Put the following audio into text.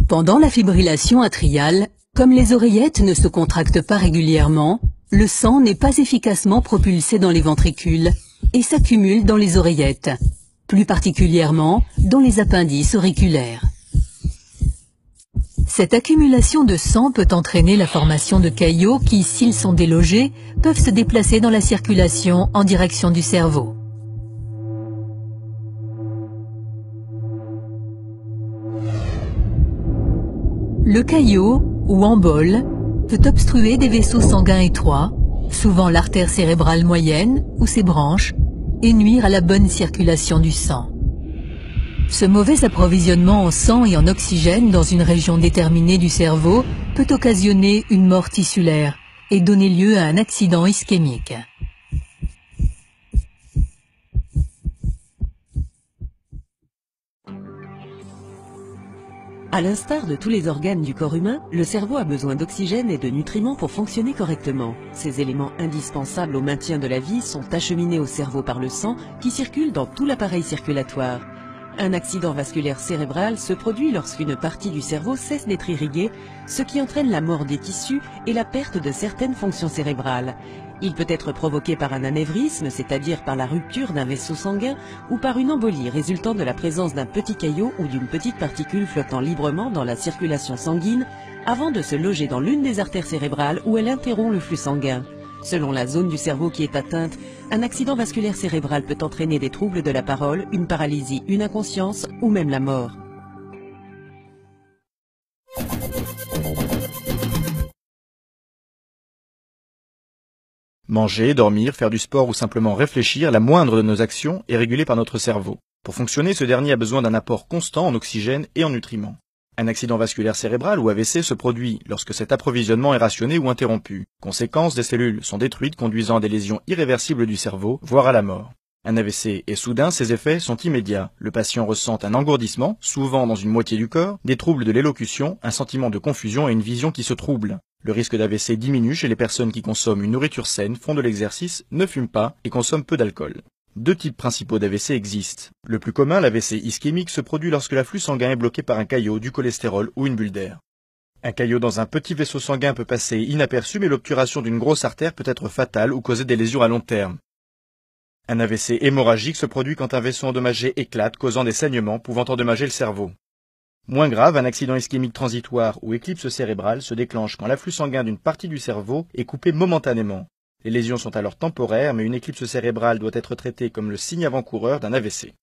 Pendant la fibrillation atriale, comme les oreillettes ne se contractent pas régulièrement, le sang n'est pas efficacement propulsé dans les ventricules et s'accumule dans les oreillettes, plus particulièrement dans les appendices auriculaires. Cette accumulation de sang peut entraîner la formation de caillots qui, s'ils sont délogés, peuvent se déplacer dans la circulation en direction du cerveau. Le caillot, ou embole, peut obstruer des vaisseaux sanguins étroits, souvent l'artère cérébrale moyenne ou ses branches, et nuire à la bonne circulation du sang. Ce mauvais approvisionnement en sang et en oxygène dans une région déterminée du cerveau peut occasionner une mort tissulaire et donner lieu à un accident ischémique. À l'instar de tous les organes du corps humain, le cerveau a besoin d'oxygène et de nutriments pour fonctionner correctement. Ces éléments indispensables au maintien de la vie sont acheminés au cerveau par le sang qui circule dans tout l'appareil circulatoire. Un accident vasculaire cérébral se produit lorsqu'une partie du cerveau cesse d'être irriguée, ce qui entraîne la mort des tissus et la perte de certaines fonctions cérébrales. Il peut être provoqué par un anévrisme, c'est-à-dire par la rupture d'un vaisseau sanguin, ou par une embolie résultant de la présence d'un petit caillot ou d'une petite particule flottant librement dans la circulation sanguine avant de se loger dans l'une des artères cérébrales où elle interrompt le flux sanguin. Selon la zone du cerveau qui est atteinte, un accident vasculaire cérébral peut entraîner des troubles de la parole, une paralysie, une inconscience ou même la mort. Manger, dormir, faire du sport ou simplement réfléchir, la moindre de nos actions est régulée par notre cerveau. Pour fonctionner, ce dernier a besoin d'un apport constant en oxygène et en nutriments. Un accident vasculaire cérébral ou AVC se produit lorsque cet approvisionnement est rationné ou interrompu. Conséquence, des cellules sont détruites conduisant à des lésions irréversibles du cerveau, voire à la mort. Un AVC est soudain, ses effets sont immédiats. Le patient ressent un engourdissement, souvent dans une moitié du corps, des troubles de l'élocution, un sentiment de confusion et une vision qui se trouble. Le risque d'AVC diminue chez les personnes qui consomment une nourriture saine, font de l'exercice, ne fument pas et consomment peu d'alcool. Deux types principaux d'AVC existent. Le plus commun, l'AVC ischémique, se produit lorsque l'afflux sanguin est bloqué par un caillot, du cholestérol ou une bulle d'air. Un caillot dans un petit vaisseau sanguin peut passer inaperçu, mais l'obturation d'une grosse artère peut être fatale ou causer des lésions à long terme. Un AVC hémorragique se produit quand un vaisseau endommagé éclate, causant des saignements pouvant endommager le cerveau. Moins grave, un accident ischémique transitoire ou éclipse cérébrale se déclenche quand l'afflux sanguin d'une partie du cerveau est coupé momentanément. Les lésions sont alors temporaires, mais une éclipse cérébrale doit être traitée comme le signe avant-coureur d'un AVC.